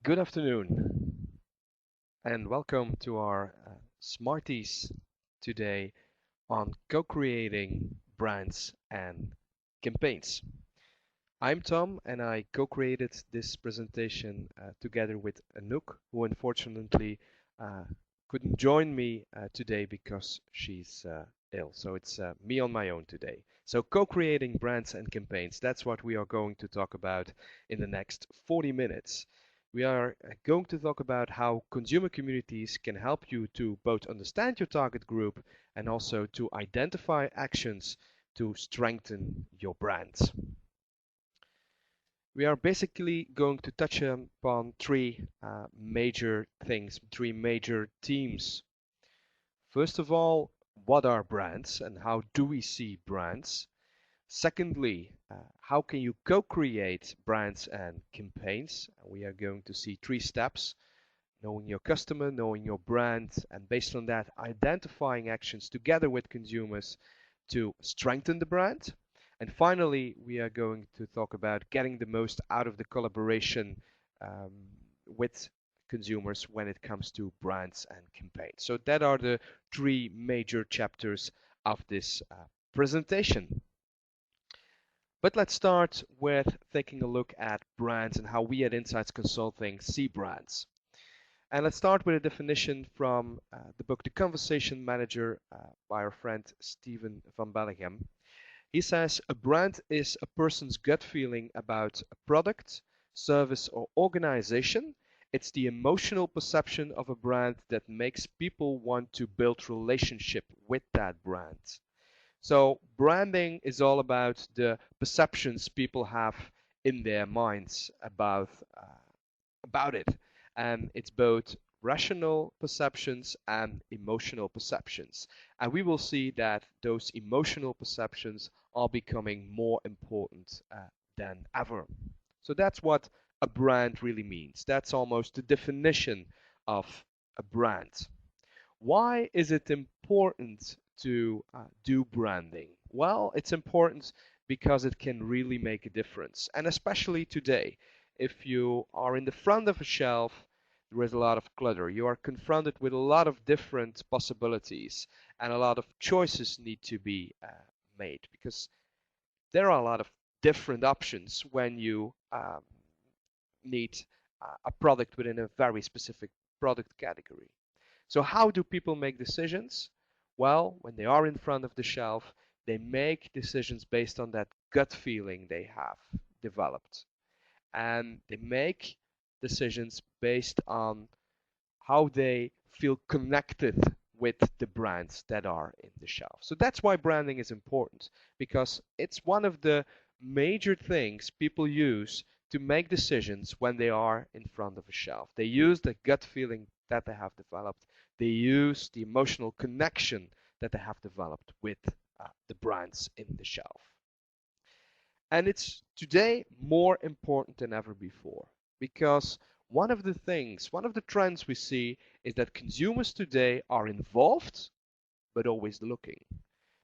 Good afternoon and welcome to our Smartees today on co-creating brands and campaigns. I'm Tom and I co-created this presentation together with Anouk, who unfortunately uh, couldn't join me today because she's ill. So it's me on my own today. So co-creating brands and campaigns, that's what we are going to talk about in the next 40 minutes. We are going to talk about how consumer communities can help you to both understand your target group and also to identify actions to strengthen your brand. We are basically going to touch upon three major things, three major themes. First of all, what are brands and how do we see brands? Secondly, how can you co-create brands and campaigns? We are going to see three steps: knowing your customer, knowing your brand, and based on that, identifying actions together with consumers to strengthen the brand. And finally, we are going to talk about getting the most out of the collaboration um, with consumers when it comes to brands and campaigns. So that are the three major chapters of this presentation. But let's start with taking a look at brands and how we at InSites Consulting see brands. And let's start with a definition from the book The Conversation Manager by our friend Steven van Belleghem. He says, a brand is a person's gut feeling about a product, service, or organization. It's the emotional perception of a brand that makes people want to build relationship with that brand. So branding is all about the perceptions people have in their minds about it. And it's both rational perceptions and emotional perceptions. And we will see that those emotional perceptions are becoming more important than ever. So that's what a brand really means. That's almost the definition of a brand. Why is it important to do branding? Well, it's important because it can really make a difference. And especially today, if you are in the front of a shelf, there is a lot of clutter. You are confronted with a lot of different possibilities, and a lot of choices need to be made because there are a lot of different options when you need a product within a very specific product category. So how do people make decisions? Well, when they are in front of the shelf, they make decisions based on that gut feeling they have developed. And they make decisions based on how they feel connected with the brands that are in the shelf. So that's why branding is important, because it's one of the major things people use to make decisions when they are in front of a shelf. They use the gut feeling that they have developed. They use the emotional connection that they have developed with the brands in the shelf. And it's today more important than ever before, because one of the things, one of the trends we see is that consumers today are involved but always looking.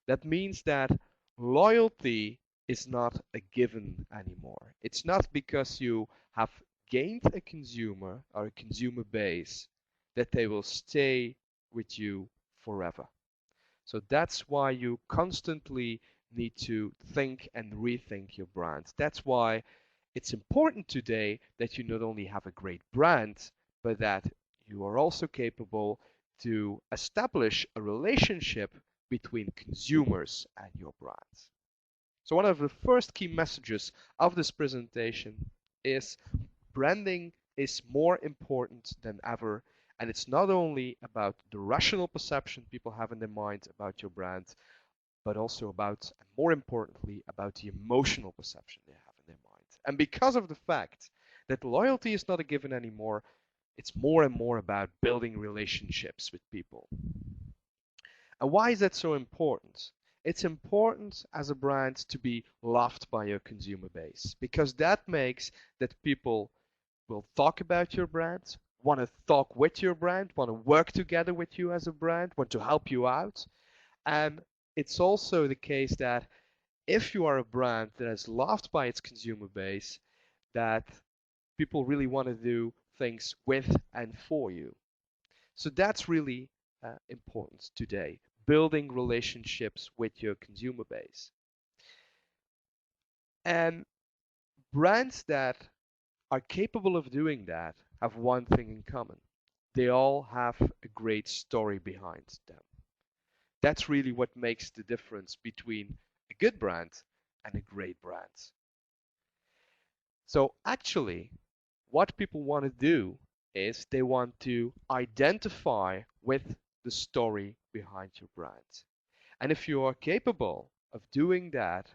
That means that loyalty is not a given anymore. It's not because you have gained a consumer or a consumer base that they will stay with you forever. So that's why you constantly need to think and rethink your brand. That's why it's important today that you not only have a great brand, but that you are also capable to establish a relationship between consumers and your brand. So one of the first key messages of this presentation is branding is more important than ever, and it's not only about the rational perception people have in their mind about your brand, but also about, and more importantly, about the emotional perception they have in their mind. And because of the fact that loyalty is not a given anymore, it's more and more about building relationships with people. And why is that so important? It's important as a brand to be loved by your consumer base, because that makes that people will talk about your brand, want to talk with your brand, want to work together with you as a brand, want to help you out. And it's also the case that if you are a brand that is loved by its consumer base, that people really want to do things with and for you. So that's really important today, building relationships with your consumer base. And brands that are capable of doing that have one thing in common. They all have a great story behind them. That's really what makes the difference between a good brand and a great brand. So actually, what people want to do is they want to identify with the story behind your brand. And if you are capable of doing that,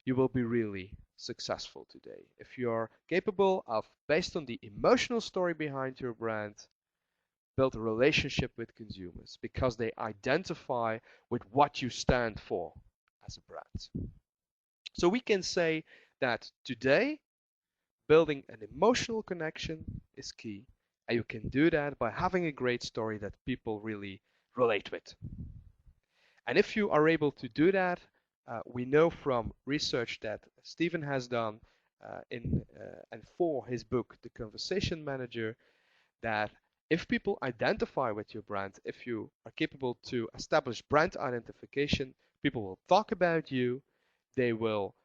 you will be really successful today. If you are capable of, based on the emotional story behind your brand, build a relationship with consumers because they identify with what you stand for as a brand. So we can say that today, building an emotional connection is key, and you can do that by having a great story that people really relate with. And if you are able to do that, we know from research that Stephen has done and for his book, The Conversation Manager, that if people identify with your brand, if you are capable to establish brand identification, people will talk about you, they will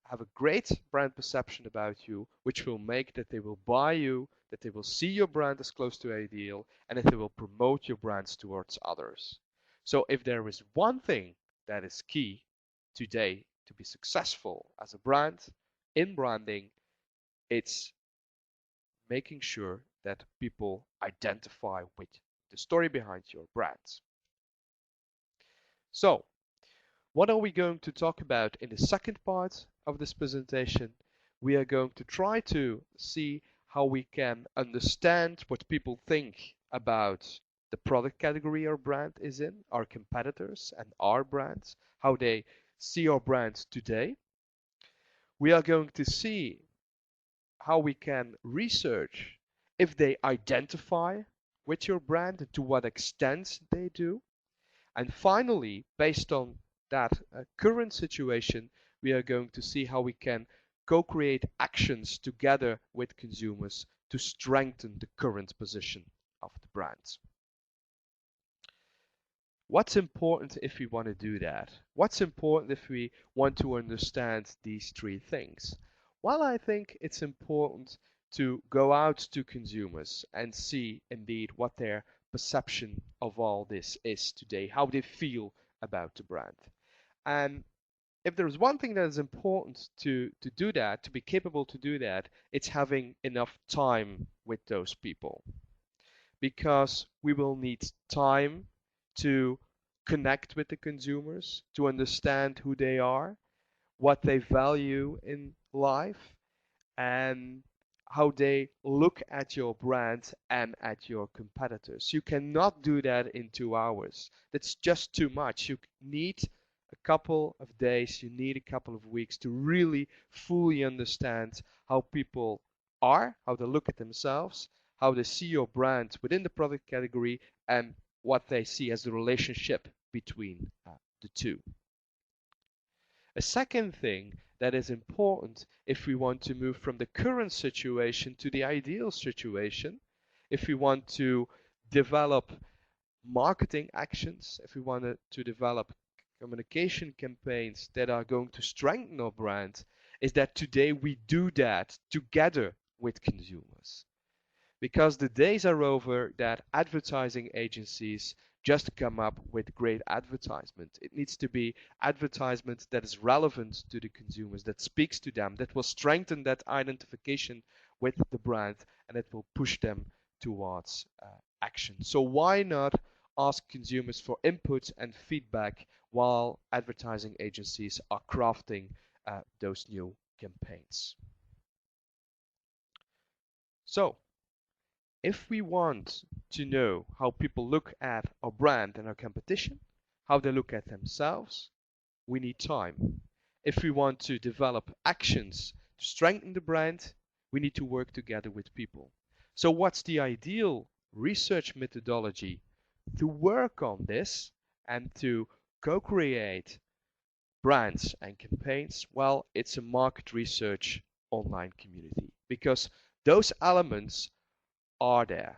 have a great brand perception about you, which will make that they will buy you, that they will see your brand as close to ideal, and that they will promote your brands towards others. So if there is one thing that is key today to be successful as a brand in branding, it's making sure that people identify with the story behind your brand. So, what are we going to talk about in the second part of this presentation? We are going to try to see how we can understand what people think about the product category our brand is in, our competitors and our brands, how they see our brand today. We are going to see how we can research if they identify with your brand and to what extent they do. And finally, based on that current situation, we are going to see how we can co-create actions together with consumers to strengthen the current position of the brand. What's important if we want to do that? What's important if we want to understand these three things? Well, I think it's important to go out to consumers and see indeed what their perception of all this is today, how they feel about the brand. And if there's one thing that is important to do that, to be capable to do that, it's having enough time with those people. Because we will need time to connect with the consumers, to understand who they are, what they value in life, and how they look at your brand and at your competitors. You cannot do that in 2 hours. That's just too much. You need a couple of days, you need a couple of weeks to really fully understand how people are, how they look at themselves, how they see your brand within the product category, and what they see as the relationship between the two. A second thing that is important if we want to move from the current situation to the ideal situation, if we want to develop marketing actions, if we want to develop communication campaigns that are going to strengthen our brand, is that today we do that together with consumers. Because the days are over that advertising agencies just come up with great advertisement. It needs to be advertisement that is relevant to the consumers, that speaks to them, that will strengthen that identification with the brand, and it will push them towards action. So why not ask consumers for input and feedback while advertising agencies are crafting those new campaigns? So, if we want to know how people look at our brand and our competition, how they look at themselves, we need time. If we want to develop actions to strengthen the brand, we need to work together with people. So what's the ideal research methodology to work on this and to co-create brands and campaigns? Well, it's a market research online community, because those elements are there.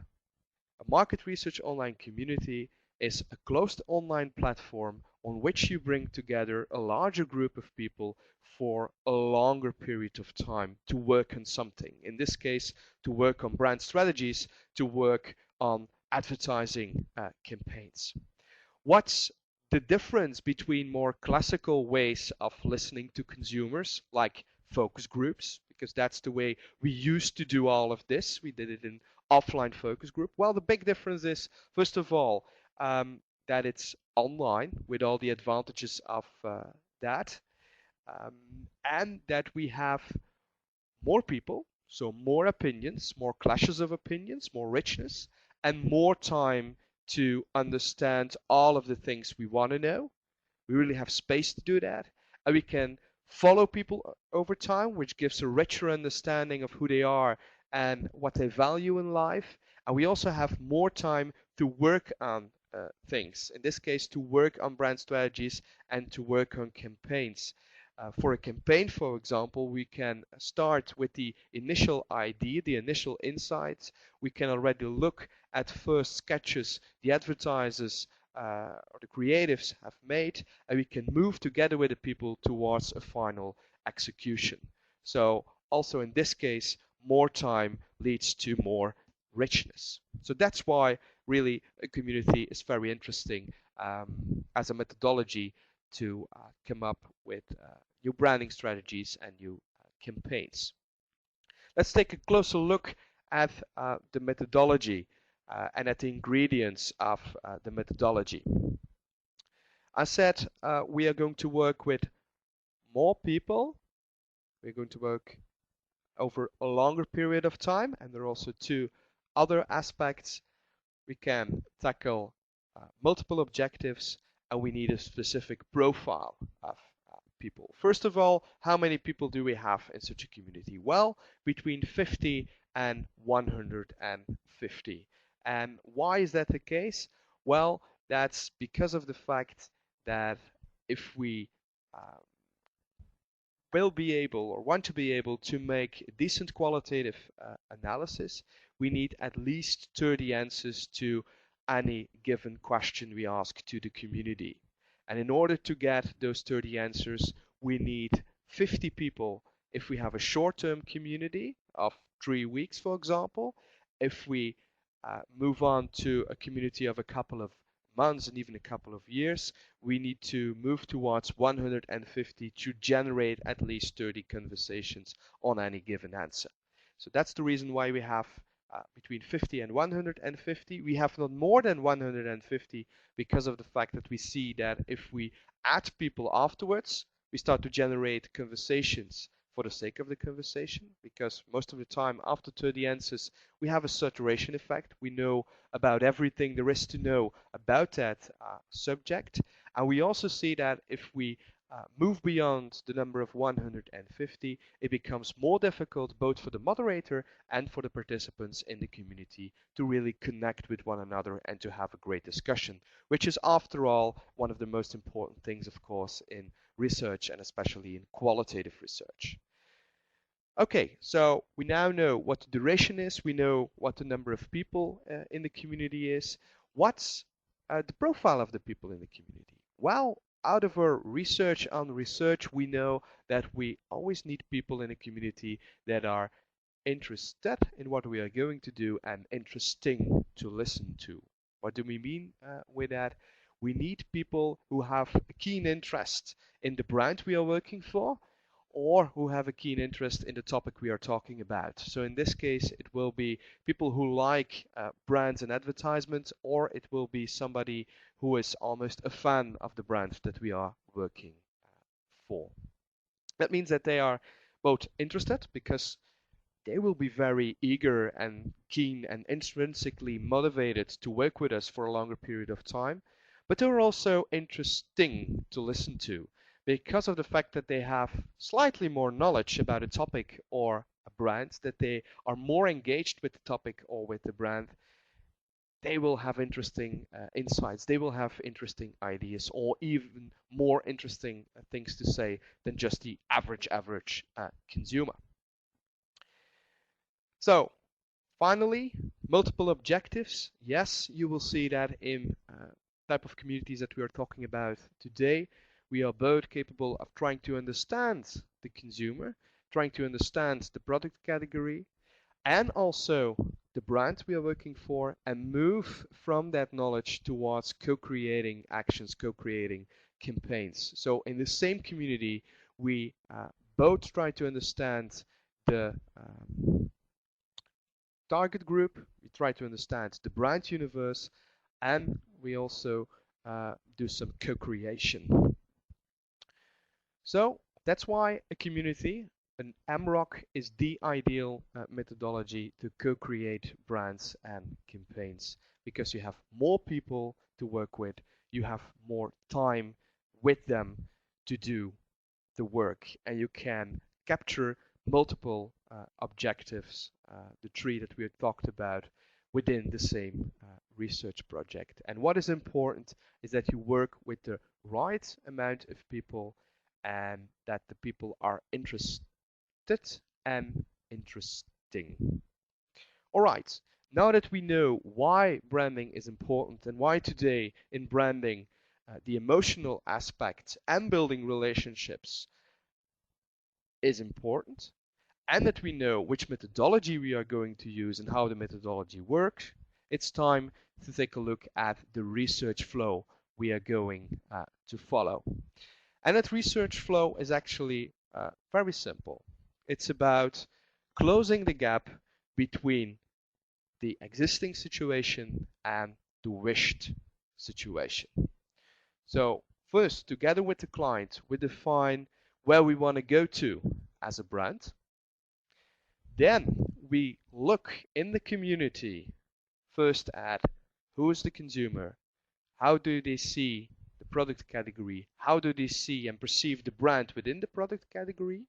A market research online community is a closed online platform on which you bring together a larger group of people for a longer period of time to work on something. In this case, to work on brand strategies, to work on advertising campaigns. What's the difference between more classical ways of listening to consumers, like focus groups, because that's the way we used to do all of this. We did it in offline focus group. Well, the big difference is, first of all, that it's online with all the advantages of that, and that we have more people, so more opinions, more clashes of opinions, more richness, and more time to understand all of the things we want to know. We really have space to do that, and we can follow people over time, which gives a richer understanding of who they are and what they value in life. And we also have more time to work on things. In this case, to work on brand strategies and to work on campaigns. For a campaign, for example, we can start with the initial idea, the initial insights. We can already look at first sketches the advertisers or the creatives have made, and we can move together with the people towards a final execution. So also in this case, more time leads to more richness. So that's why really a community is very interesting as a methodology to come up with new branding strategies and new campaigns. Let's take a closer look at the methodology and at the ingredients of the methodology. I said we are going to work with more people. We're going to work over a longer period of time, and there are also two other aspects. We can tackle multiple objectives, and we need a specific profile of people. First of all, how many people do we have in such a community? Well, between 50 and 150. And why is that the case? Well, that's because of the fact that if we will be able or want to be able to make decent qualitative analysis, we need at least 30 answers to any given question we ask to the community. And in order to get those 30 answers, we need 50 people if we have a short-term community of 3 weeks, for example. If we move on to a community of a couple of months and even a couple of years, we need to move towards 150 to generate at least 30 conversations on any given answer. So that's the reason why we have between 50 and 150. We have not more than 150 because of the fact that we see that if we add people afterwards, we start to generate conversations for the sake of the conversation, because most of the time after 30 answers we have a saturation effect. We know about everything there is to know about that subject, and we also see that if we move beyond the number of 150, it becomes more difficult both for the moderator and for the participants in the community to really connect with one another and to have a great discussion, which is after all one of the most important things, of course, in research and especially in qualitative research. Okay, so we now know what the duration is, we know what the number of people in the community is. What's the profile of the people in the community? Well, out of our research on research, we know that we always need people in a community that are interested in what we are going to do and interesting to listen to. What do we mean with that? We need people who have a keen interest in the brand we are working for, or who have a keen interest in the topic we are talking about. So in this case, it will be people who like brands and advertisements, or it will be somebody who is almost a fan of the brand that we are working for. That means that they are both interested, because they will be very eager and keen and intrinsically motivated to work with us for a longer period of time, but they're also interesting to listen to, because of the fact that they have slightly more knowledge about a topic or a brand, that they are more engaged with the topic or with the brand. They will have interesting insights, they will have interesting ideas, or even more interesting things to say than just the average consumer. So finally, Multiple objectives. Yes, you will see that in type of communities that we are talking about today. We are both capable of trying to understand the consumer, trying to understand the product category, and also the brand we are working for, and move from that knowledge towards co-creating actions, co-creating campaigns. So in the same community, we both try to understand the target group, we try to understand the brand universe, and we also do some co-creation. So that's why a community, an MROC, is the ideal methodology to co-create brands and campaigns, because you have more people to work with, you have more time with them to do the work, and you can capture multiple objectives, the three that we had talked about, within the same research project. And what is important is that you work with the right amount of people, and that the people are interested and interesting. All right, now that we know why branding is important and why today in branding the emotional aspect and building relationships is important, and that we know which methodology we are going to use and how the methodology works, it's time to take a look at the research flow we are going to follow. And that research flow is actually very simple. It's about closing the gap between the existing situation and the wished situation. So first, together with the client, we define where we want to go to as a brand. Then we look in the community first at who is the consumer, how do they see the product category, how do they see and perceive the brand within the product category,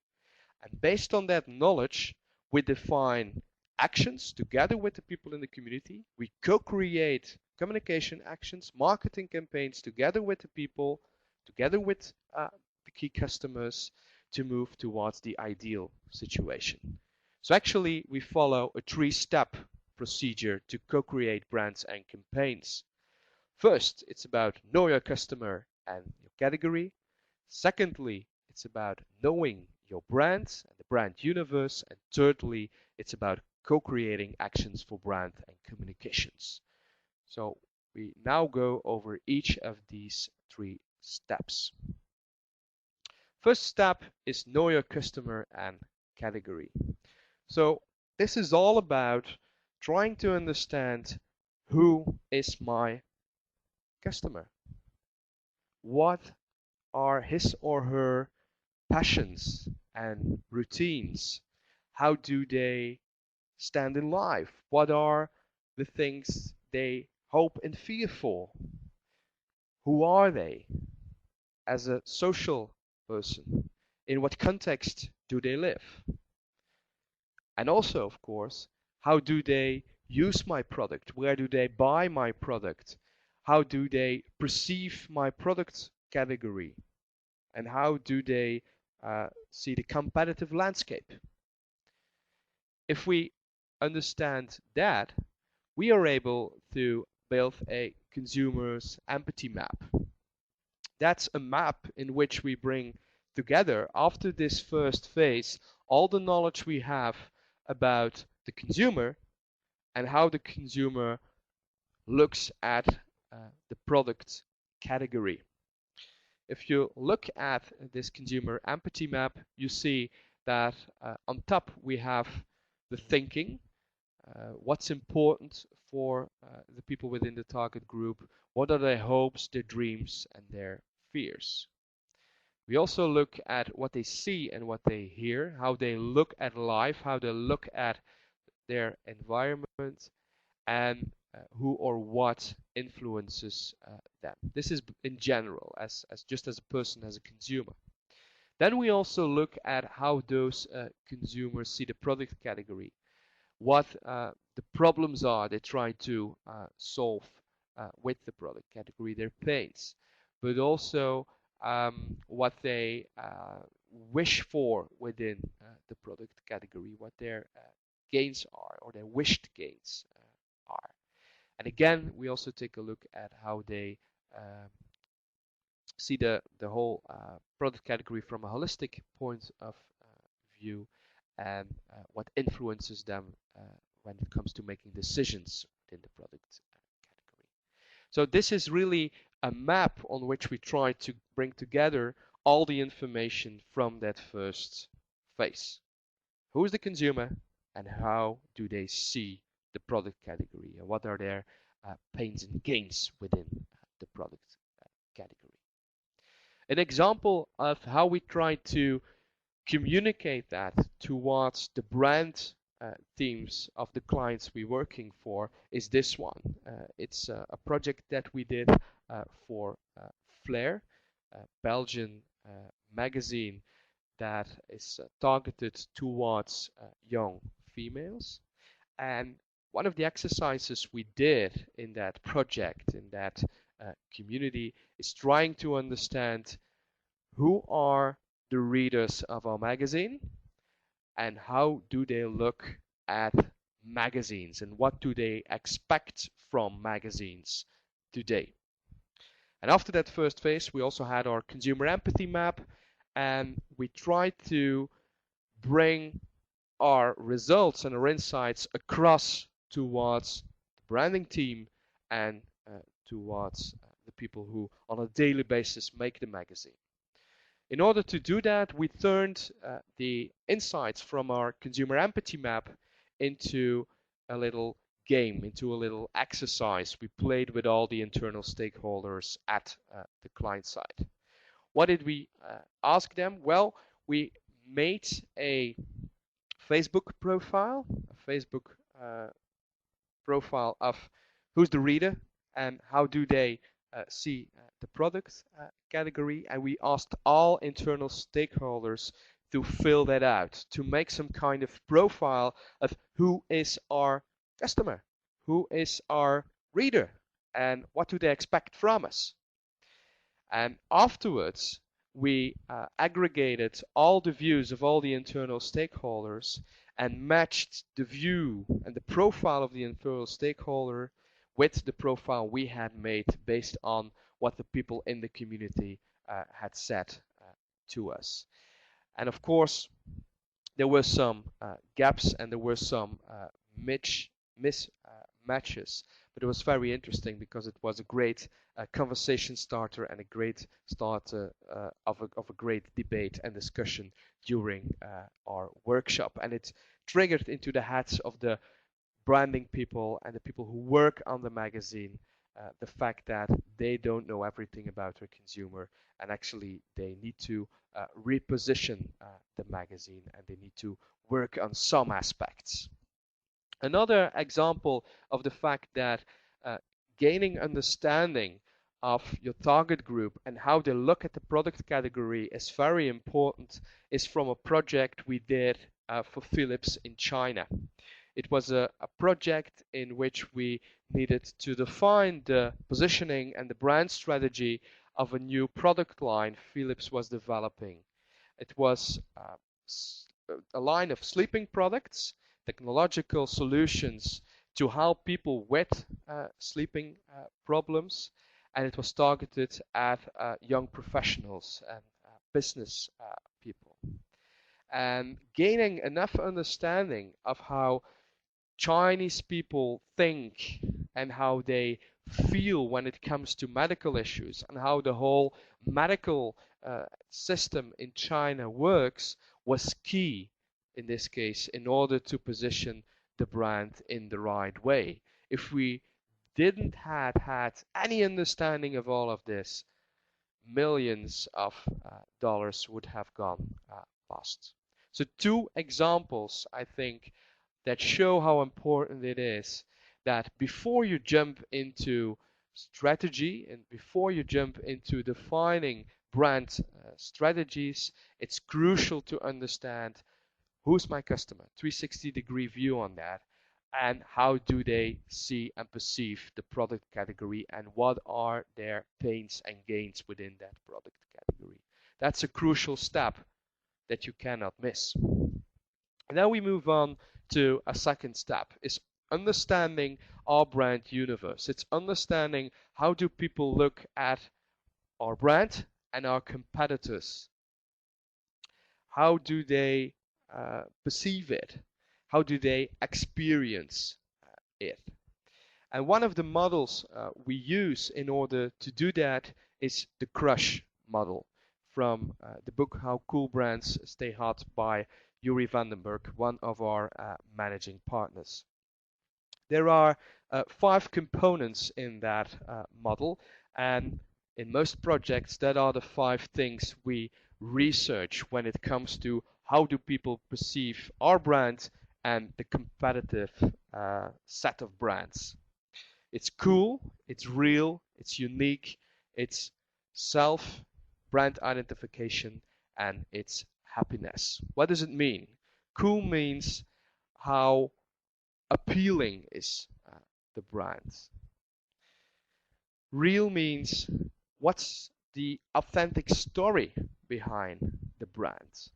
and based on that knowledge, we define actions together with the people in the community. We co-create communication actions, marketing campaigns together with the people, together with the key customers, to move towards the ideal situation. So actually, we follow a three-step procedure to co-create brands and campaigns. First, it's about know your customer and your category. Secondly, it's about knowing your brand and the brand universe. And thirdly, it's about co-creating actions for brand and communications. So we now go over each of these three steps. First step is know your customer and category. So this is all about trying to understand who is my customer. What are his or her passions and routines? How do they stand in life? What are the things they hope and fear for? Who are they as a social person? In what context do they live? And also, of course, how do they use my product? Where do they buy my product? How do they perceive my product category? And how do they see the competitive landscape? If we understand that, we are able to build a consumer's empathy map. That's a map in which we bring together, after this first phase, all the knowledge we have about the consumer and how the consumer looks at the product category. If you look at this consumer empathy map, you see that on top we have the thinking, what's important for the people within the target group, what are their hopes, their dreams, and their fears. We also look at what they see and what they hear, how they look at life, how they look at their environment, and who or what influences them. This is in general, as just as a person, as a consumer. Then we also look at how those consumers see the product category, what the problems are they try to solve with the product category, their pains, but also what they wish for within the product category, what their gains are, or their wished gains. are. And again, we also take a look at how they see the whole product category from a holistic point of view, and what influences them when it comes to making decisions within the product category. So this is really a map on which we try to bring together all the information from that first phase. Who is the consumer and how do they see the product category, and what are their pains and gains within the product category. An example of how we try to communicate that towards the brand teams of the clients we're working for is this one. It's a project that we did for Flair, Belgian magazine that is targeted towards young females. And one of the exercises we did in that project, in that community, is trying to understand who are the readers of our magazine and how do they look at magazines and what do they expect from magazines today. And after that first phase, we also had our consumer empathy map, and we tried to bring our results and our insights across towards the branding team and towards the people who on a daily basis make the magazine. In order to do that, we turned the insights from our consumer empathy map into a little game, into a little exercise we played with all the internal stakeholders at the client side. What did we ask them? Well, we made a Facebook profile, a Facebook profile of who's the reader and how do they see the product category, and we asked all internal stakeholders to fill that out, to make some kind of profile of who is our customer, who is our reader, and what do they expect from us. And afterwards, we aggregated all the views of all the internal stakeholders and matched the view and the profile of the internal stakeholder with the profile we had made based on what the people in the community had said to us. And of course, there were some gaps and there were some mismatches, but it was very interesting because it was a great conversation starter and a great start of a great debate and discussion during our workshop. And it triggered into the heads of the branding people and the people who work on the magazine the fact that they don't know everything about their consumer, and actually they need to reposition the magazine and they need to work on some aspects. Another example of the fact that gaining understanding of your target group and how they look at the product category is very important is from a project we did for Phillips in China. It was a project in which we needed to define the positioning and the brand strategy of a new product line Philips was developing. It was a line of sleeping products, technological solutions to help people with sleeping problems, and it was targeted at young professionals and business people. And gaining enough understanding of how Chinese people think and how they feel when it comes to medical issues and how the whole medical system in China works was key in this case in order to position the brand in the right way. If we didn't have had any understanding of all of this, millions of dollars would have gone lost. So two examples, I think, that show how important it is that before you jump into strategy and before you jump into defining brand strategies, it's crucial to understand who's my customer, 360-degree view on that, and how do they see and perceive the product category and what are their pains and gains within that product category. That's a crucial step that you cannot miss. And now we move on to a second step, is understanding our brand universe. It's understanding how do people look at our brand and our competitors. How do they perceive it? How do they experience it? And one of the models we use in order to do that is the crush model from the book How Cool Brands Stay Hot by Yuri Vandenberg, one of our managing partners. There are 5 components in that model, and in most projects that are the 5 things we research when it comes to how do people perceive our brand and the competitive set of brands. It's cool, it's real, it's unique, it's self, brand identification, and it's happiness. What does it mean? Cool means how appealing is the brand. Real means what's the authentic story behind the brand.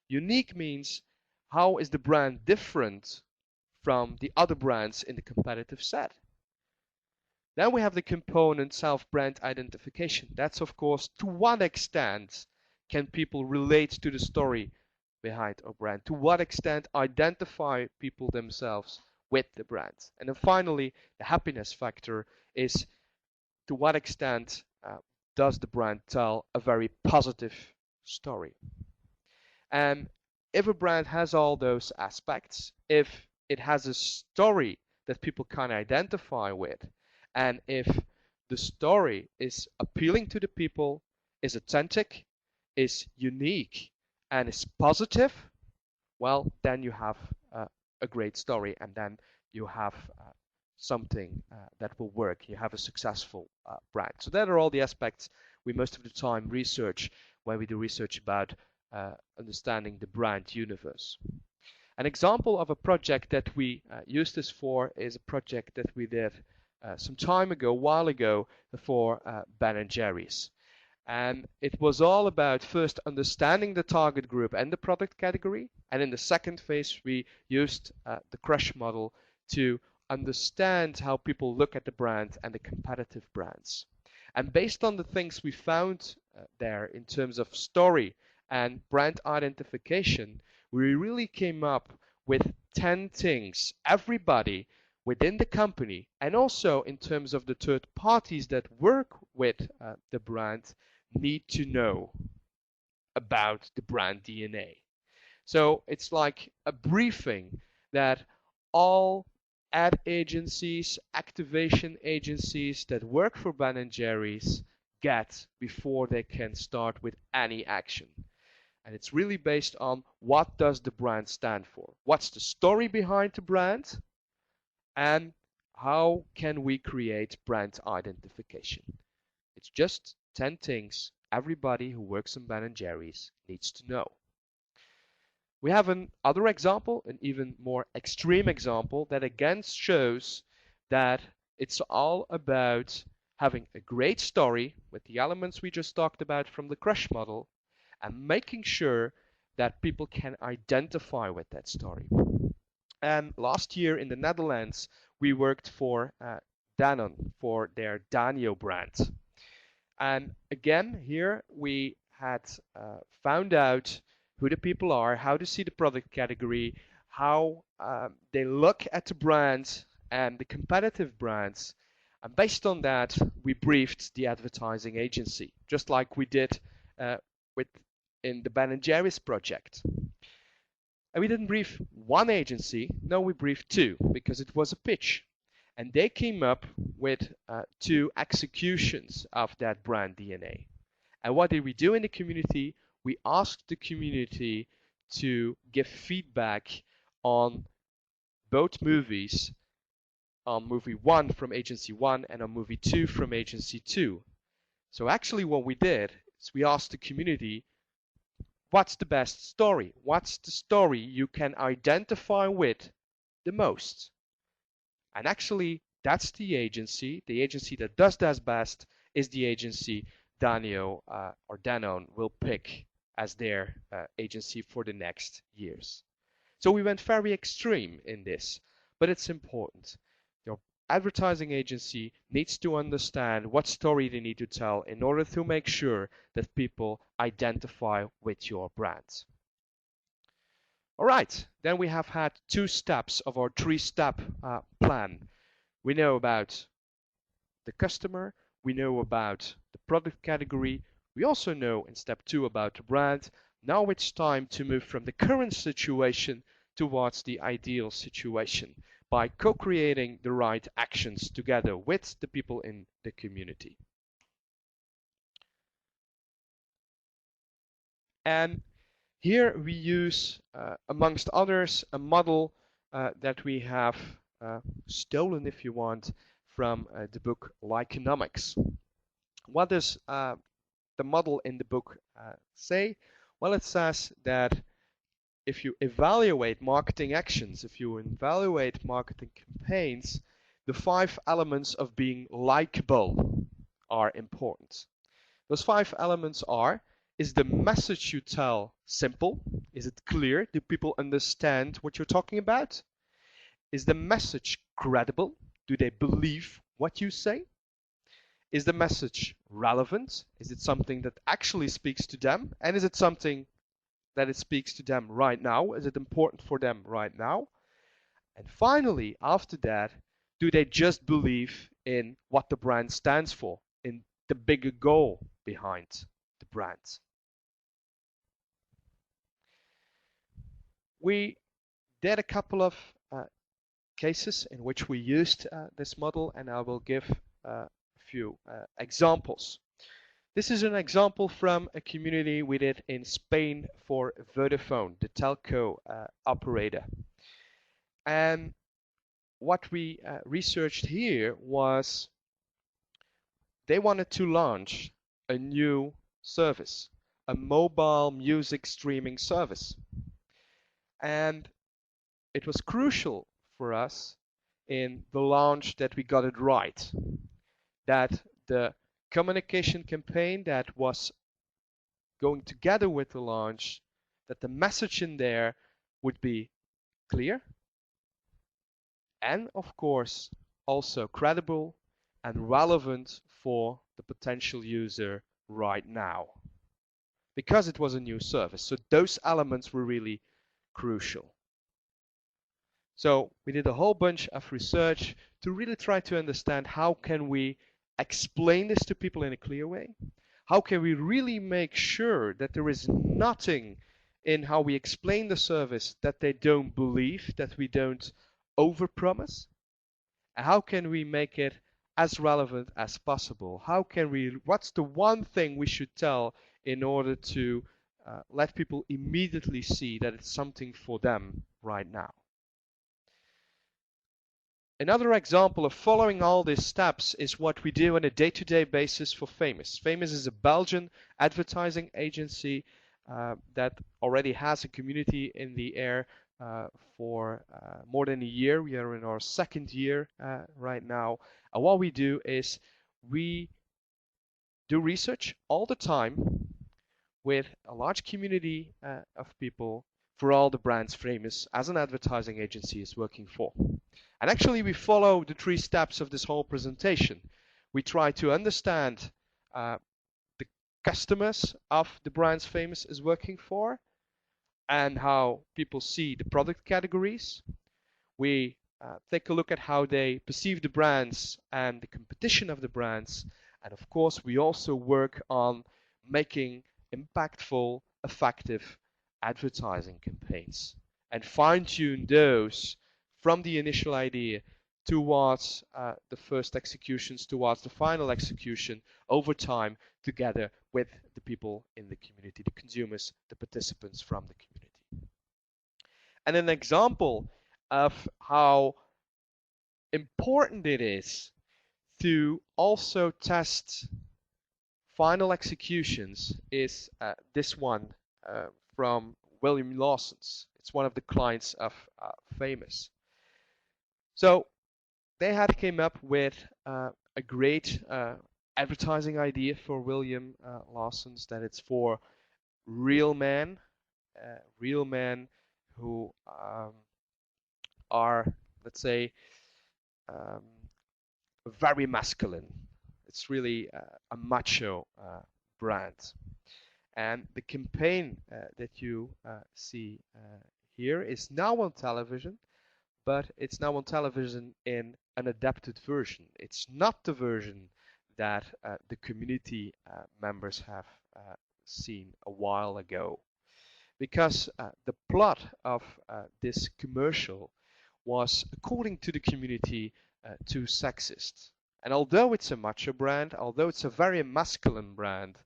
Unique means how is the brand different from the other brands in the competitive set. Then we have the component self-brand identification. That's of course to what extent can people relate to the story behind our brand? To what extent identify people themselves with the brand? And then finally, the happiness factor is to what extent does the brand tell a very positive story? And if a brand has all those aspects, if it has a story that people can identify with, and if the story is appealing to the people, is authentic, is unique, and is positive, well, then you have a great story, and then you have something that will work. You have a successful brand. So that are all the aspects we most of the time research when we do research about understanding the brand universe. An example of a project that we use this for is a project that we did some time ago, a while ago, for Ben & Jerry's. And it was all about first understanding the target group and the product category. And in the second phase, we used the crush model to understand how people look at the brand and the competitive brands. And based on the things we found there in terms of story and brand identification, we really came up with 10 things everybody within the company and also in terms of the third parties that work with the brand need to know about the brand DNA. So it's like a briefing that all ad agencies, activation agencies that work for Ben & Jerry's get before they can start with any action. And it's really based on what does the brand stand for? What's the story behind the brand? And how can we create brand identification? It's just 10 things everybody who works in Ben & Jerry's needs to know. We have another example, an even more extreme example that again shows that it's all about having a great story with the elements we just talked about from the crush model and making sure that people can identify with that story. And last year in the Netherlands, we worked for Danone for their Danio brand. And again, here we had found out who the people are, how to see the product category, how they look at the brands and the competitive brands. And based on that, we briefed the advertising agency, just like we did in the Ben & Jerry's project. And we didn't brief one agency, no, we briefed 2 because it was a pitch. And they came up with 2 executions of that brand DNA. And what did we do in the community? We asked the community to give feedback on both movies, on movie 1 from agency 1 and on movie 2 from agency 2. So actually what we did is we asked the community, what's the best story? What's the story you can identify with the most? And actually that's the agency that does that best is the agency Danio or Danone will pick as their agency for the next years. So we went very extreme in this, but it's important. There are advertising agency needs to understand what story they need to tell in order to make sure that people identify with your brand. All right, then we have had 2 steps of our 3-step plan. We know about the customer, we know about the product category, we also know in step 2 about the brand. Now it's time to move from the current situation towards the ideal situation by co-creating the right actions together with the people in the community. And here we use, amongst others, a model that we have stolen, if you want, from the book Likeonomics. What does the model in the book say? Well, it says that if you evaluate marketing actions, if you evaluate marketing campaigns, the 5 elements of being likable are important. Those 5 elements are: is the message you tell simple? Is it clear? Do people understand what you're talking about? Is the message credible? Do they believe what you say? Is the message relevant? Is it something that actually speaks to them? And is it something that it speaks to them right now? Is it important for them right now? And finally, after that, do they just believe in what the brand stands for, in the bigger goal behind the brand? We did a couple of cases in which we used this model, and I will give a few examples. This is an example from a community we did in Spain for Vodafone, the telco operator. And what we researched here was they wanted to launch a new service, a mobile music streaming service. And it was crucial for us in the launch that we got it right, that the communication campaign that was going together with the launch, that the message in there would be clear and, of course, also credible and relevant for the potential user right now, because it was a new service. So those elements were really crucial. So we did a whole bunch of research to really try to understand how can we explain this to people in a clear way. How can we really make sure that there is nothing in how we explain the service that they don't believe, that we don't overpromise? And how can we make it as relevant as possible? How can we, what's the one thing we should tell in order to let people immediately see that it's something for them right now? Another example of following all these steps is what we do on a day-to-day basis for Famous. Famous is a Belgian advertising agency that already has a community in the air for more than a year. We are in our 2nd year right now. And what we do is we do research all the time with a large community of people for all the brands Famous as an advertising agency is working for. And actually we follow the 3 steps of this whole presentation. We try to understand the customers of the brands Famous is working for and how people see the product categories. We take a look at how they perceive the brands and the competition of the brands. And of course, we also work on making impactful, effective advertising campaigns and fine-tune those from the initial idea towards the first executions, towards the final execution over time, together with the people in the community, the consumers, the participants from the community. And an example of how important it is to also test final executions is this one from William Lawson's. It's one of the clients of Famous. So they had came up with a great advertising idea for William Lawson's, that it's for real men who are, let's say, very masculine. It's really a macho brand. And the campaign that you see here is now on television, but it's now on television in an adapted version. It's not the version that the community members have seen a while ago, because the plot of this commercial was, according to the community, too sexist. And although it's a macho brand, although it's a very masculine brand,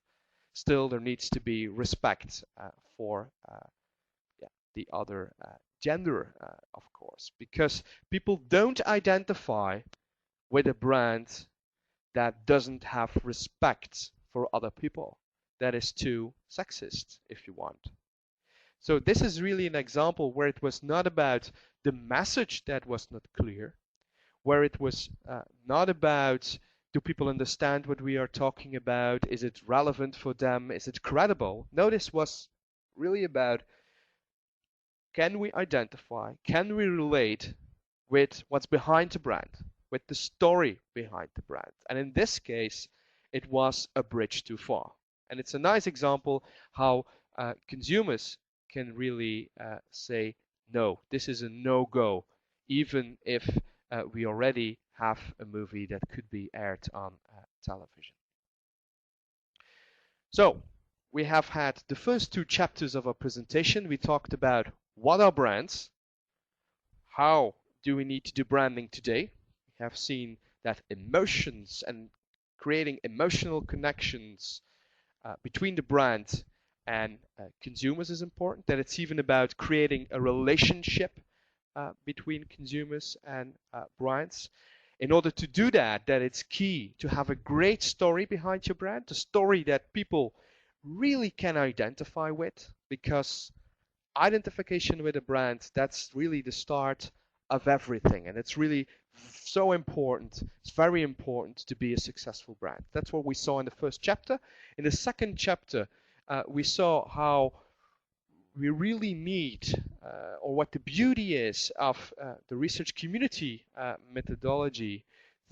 still there needs to be respect for yeah, the other gender, of course, because people don't identify with a brand that doesn't have respect for other people. That is too sexist, if you want. So this is really an example where it was not about the message that was not clear, where it was not about, do people understand what we are talking about? Is it relevant for them? Is it credible? No, this was really about, can we identify, can we relate with what's behind the brand, with the story behind the brand? And in this case, it was a bridge too far. And it's a nice example how consumers can really say, no, this is a no-go, even if we already have a movie that could be aired on television. So we have had the first two chapters of our presentation. We talked about what are brands, how do we need to do branding today. We have seen that emotions and creating emotional connections between the brand and consumers is important, that it's even about creating a relationship between consumers and brands. In order to do that, it's key to have a great story behind your brand, a story that people really can identify with, because identification with a brand, that's really the start of everything, and it's really so important. It's very important to be a successful brand. That's what we saw in the first chapter. In the second chapter, we saw how we really need, or what the beauty is of the research community methodology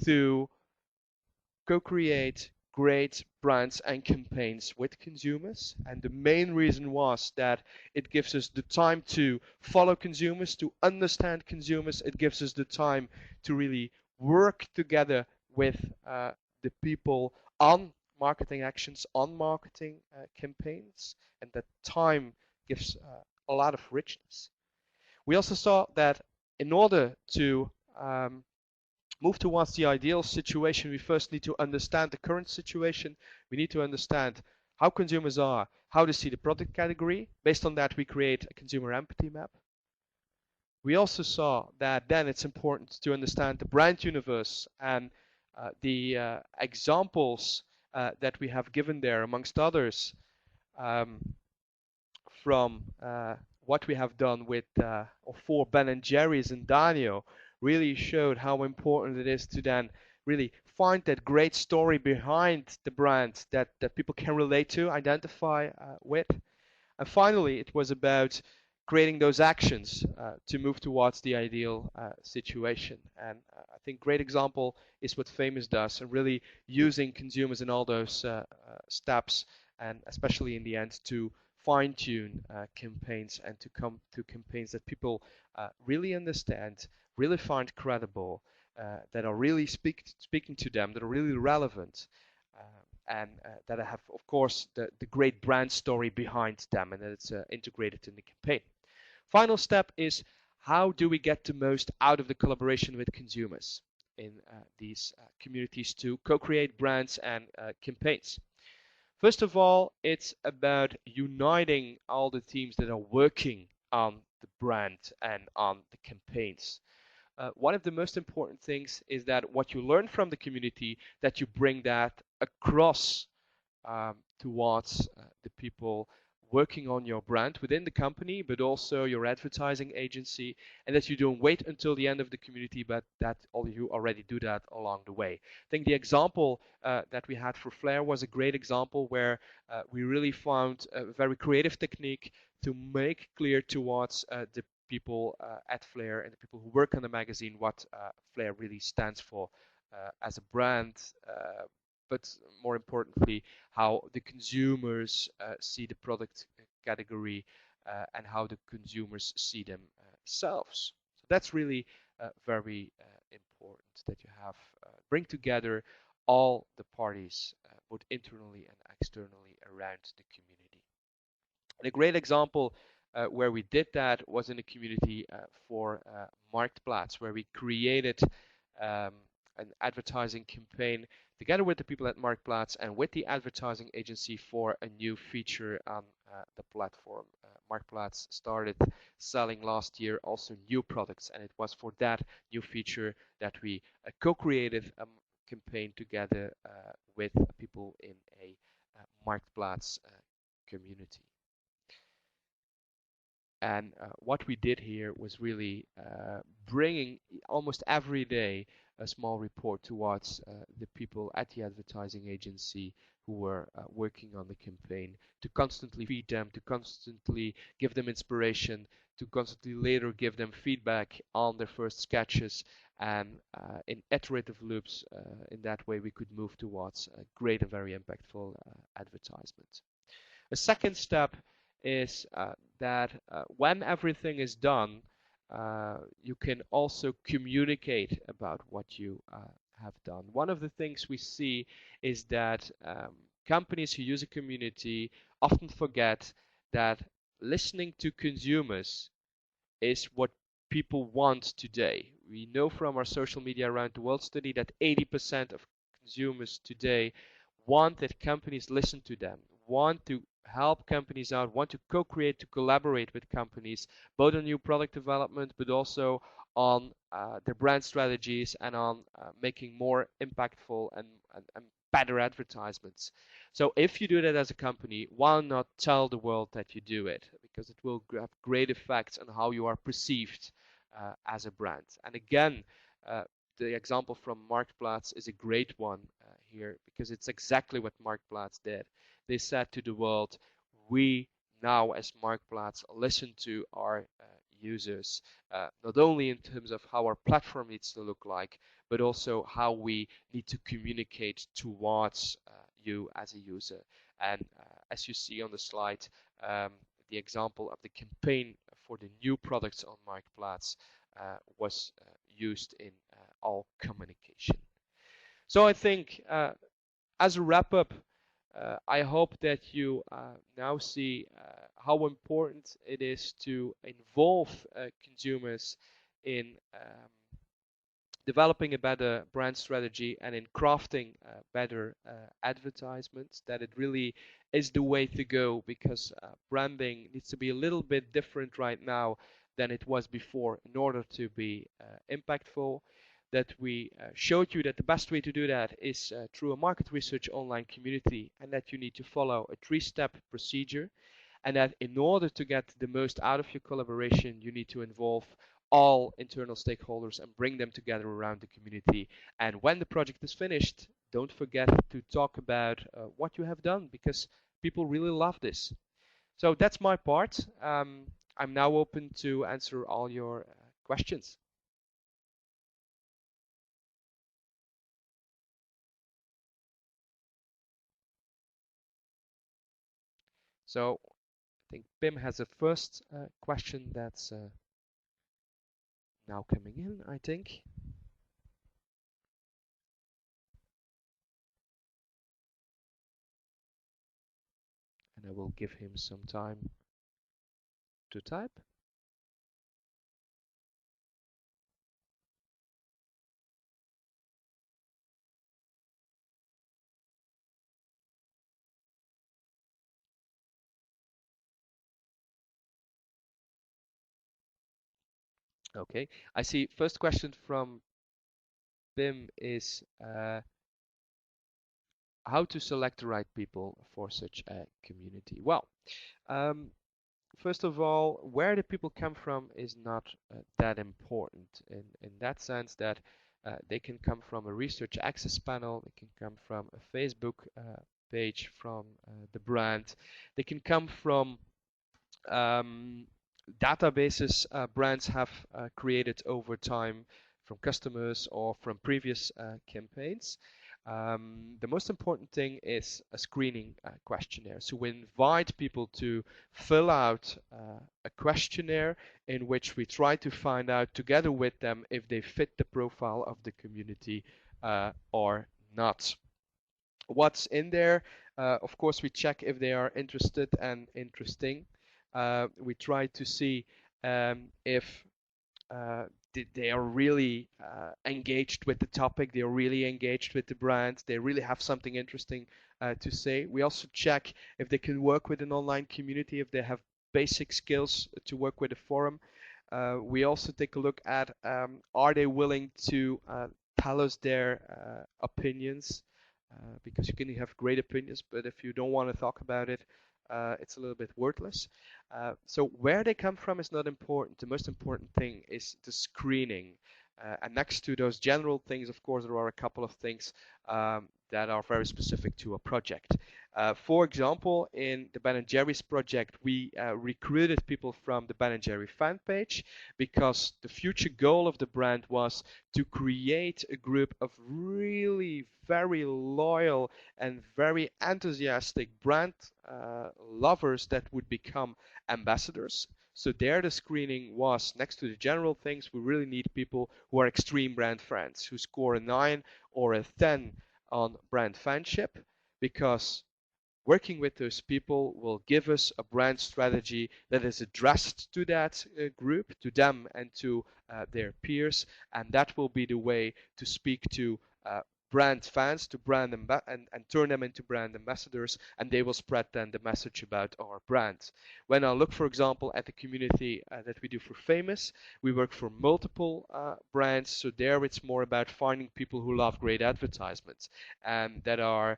to co-create great brands and campaigns with consumers. And the main reason was that it gives us the time to follow consumers, to understand consumers. It gives us the time to really work together with the people on marketing actions, on marketing campaigns, and that time gives a lot of richness. We also saw that in order to move towards the ideal situation, we first need to understand the current situation. We need to understand how consumers are, how they see the product category. Based on that, we create a consumer empathy map. We also saw that then it's important to understand the brand universe and the examples that we have given there, amongst others, from what we have done with or for Ben & Jerry's and Danio, really showed how important it is to then really find that great story behind the brand that people can relate to, identify with. And finally, it was about creating those actions to move towards the ideal situation. And I think great example is what Famous does, and really using consumers in all those steps, and especially in the end to fine-tune campaigns and to come to campaigns that people really understand, really find credible, that are really speaking to them, that are really relevant, and that have, of course, the great brand story behind them, and that it's integrated in the campaign. Final step is, how do we get the most out of the collaboration with consumers in these communities to co-create brands and campaigns? First of all, it's about uniting all the teams that are working on the brand and on the campaigns. One of the most important things is that what you learn from the community, that you bring that across towards the people working on your brand within the company, but also your advertising agency, and that you don't wait until the end of the community, but that you already do that along the way. I think the example that we had for Flair was a great example where we really found a very creative technique to make clear towards the people at Flair and the people who work on the magazine what Flair really stands for as a brand, but more importantly, how the consumers see the product category and how the consumers see themselves. So that's really very important that you have bring together all the parties, both internally and externally around the community. And a great example where we did that was in the community for Marktplatz, where we created um, an advertising campaign together with the people at Marktplatz and with the advertising agency for a new feature on the platform. Marktplatz started selling last year also new products, and it was for that new feature that we co-created a campaign together with people in a Marktplatz community. And what we did here was really bringing almost every day a small report towards the people at the advertising agency who were working on the campaign, to constantly feed them, to constantly give them inspiration, to constantly later give them feedback on their first sketches, and in iterative loops. In that way we could move towards a great and very impactful advertisement. A second step is that when everything is done, you can also communicate about what you have done. One of the things we see is that companies who use a community often forget that listening to consumers is what people want today. We know from our social media around the world study that 80% of consumers today want that companies listen to them, want to help companies out, want to co-create, to collaborate with companies, both on new product development, but also on their brand strategies and on making more impactful and better advertisements. So if you do that as a company, why not tell the world that you do it? Because it will have great effects on how you are perceived as a brand. And again, the example from Marktplatz is a great one here, because it's exactly what Marktplatz did. They said to the world, we now as Marktplatz listen to our users, not only in terms of how our platform needs to look like, but also how we need to communicate towards you as a user. And as you see on the slide, the example of the campaign for the new products on Marktplatz was used in all communication. So I think as a wrap up, I hope that you now see how important it is to involve consumers in developing a better brand strategy and in crafting better advertisements, that it really is the way to go, because branding needs to be a little bit different right now than it was before in order to be impactful. That we showed you that the best way to do that is through a market research online community, and that you need to follow a three-step procedure, and that in order to get the most out of your collaboration, you need to involve all internal stakeholders and bring them together around the community. And when the project is finished, don't forget to talk about what you have done, because people really love this. So that's my part. I'm now open to answer all your questions. So I think Pim has a first question that's now coming in, I think. And I will give him some time to type. Okay, I see first question from Pim is how to select the right people for such a community. Well, um, first of all, where the people come from is not that important in that sense, that they can come from a research access panel, they can come from a Facebook page from the brand, they can come from databases brands have created over time, from customers or from previous campaigns. The most important thing is a screening questionnaire. So we invite people to fill out a questionnaire in which we try to find out together with them if they fit the profile of the community or not. What's in there? Of course, we check if they are interested and interesting. We try to see if they are really engaged with the topic, they are really engaged with the brand, they really have something interesting to say. We also check if they can work with an online community, if they have basic skills to work with a forum. We also take a look at are they willing to tell us their opinions, because you can have great opinions, but if you don't want to talk about it, it's a little bit worthless. So where they come from is not important. The most important thing is the screening. And next to those general things, of course, there are a couple of things that are very specific to a project. For example, in the Ben & Jerry's project, we recruited people from the Ben & Jerry fan page because the future goal of the brand was to create a group of really very loyal and very enthusiastic brand lovers that would become ambassadors. So there the screening was, next to the general things, we really need people who are extreme brand fans, who score a 9 or a 10 on brand fanship, because working with those people will give us a brand strategy that is addressed to that group, to them and to their peers, and that will be the way to speak to brand fans, to brand and turn them into brand ambassadors, and they will spread then the message about our brand. When I look, for example, at the community that we do for Famous, we work for multiple brands, so there it's more about finding people who love great advertisements and that are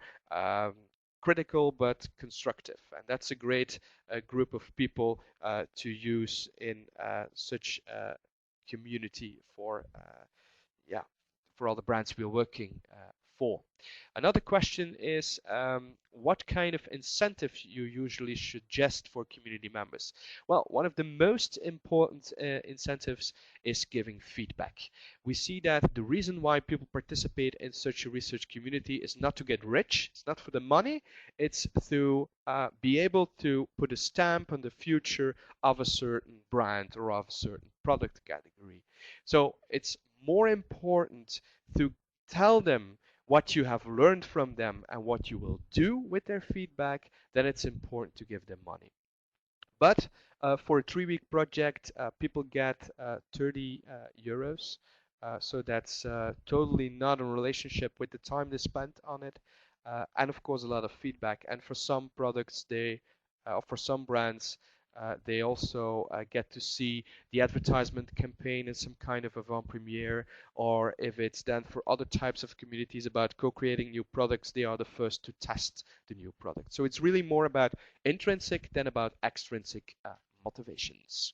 critical but constructive, and that's a great group of people to use in such a community for yeah, for all the brands we're working for. Another question is what kind of incentive you usually suggest for community members? Well, one of the most important incentives is giving feedback. We see that the reason why people participate in such a research community is not to get rich, it's not for the money, it's to be able to put a stamp on the future of a certain brand or of a certain product category. So it's more important to tell them what you have learned from them and what you will do with their feedback, then it's important to give them money. But for a 3-week project, people get 30 euros. So that's totally not in relationship with the time they spent on it. And of course, a lot of feedback. And for some products, for some brands, they also get to see the advertisement campaign in some kind of avant-premiere, or if it's then for other types of communities about co-creating new products, they are the first to test the new product. So it's really more about intrinsic than about extrinsic motivations.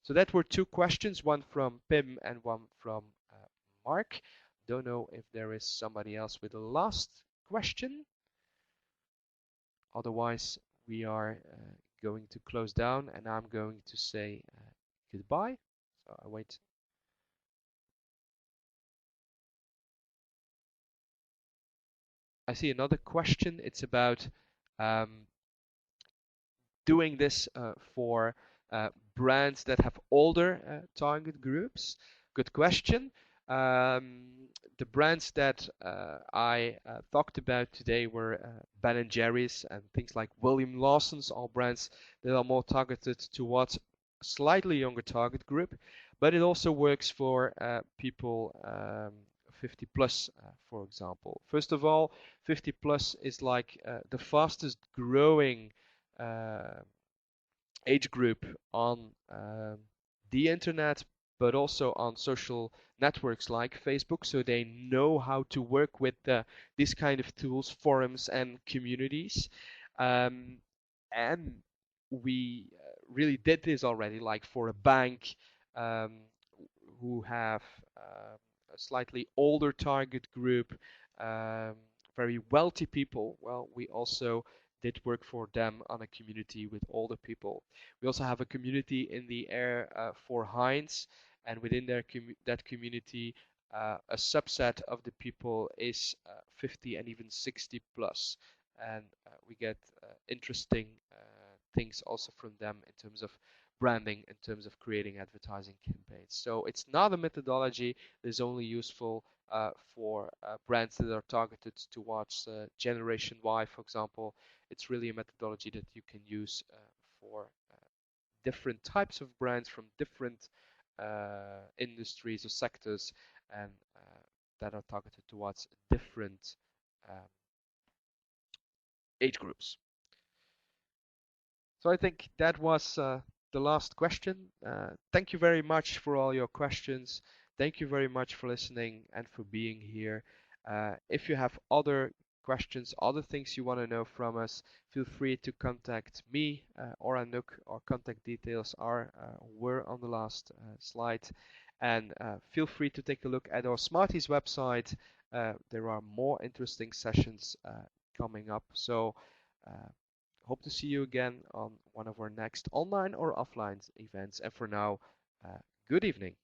So that were 2 questions, one from Pim and one from Mark. Don't know if there is somebody else with a last question. Otherwise, we are going to close down and I'm going to say goodbye. So I wait. I see another question. It's about doing this for brands that have older target groups. Good question. The brands that I talked about today were Ben & Jerry's and things like William Lawson's, all brands that are more targeted towards a slightly younger target group, but it also works for people 50 plus, for example. First of all, 50 plus is like the fastest growing age group on the internet, but also on social networks like Facebook, so they know how to work with these kind of tools, forums and communities. And we really did this already, like for a bank who have a slightly older target group, very wealthy people. Well, we also did work for them on a community with older people. We also have a community in the air for Heinz, and within that community, a subset of the people is 50 and even 60 plus, and we get interesting things also from them in terms of branding, in terms of creating advertising campaigns. So it's not a methodology that is only useful for brands that are targeted towards Generation Y, for example. It's really a methodology that you can use for different types of brands from different industries or sectors, and that are targeted towards different um, age groups. So I think that was the last question. Thank you very much for all your questions. Thank you very much for listening and for being here. If you have other questions, other things you want to know from us, feel free to contact me or Anouk. Our contact details were on the last slide. And feel free to take a look at our Smartees website. There are more interesting sessions coming up. So hope to see you again on one of our next online or offline events. And for now, good evening.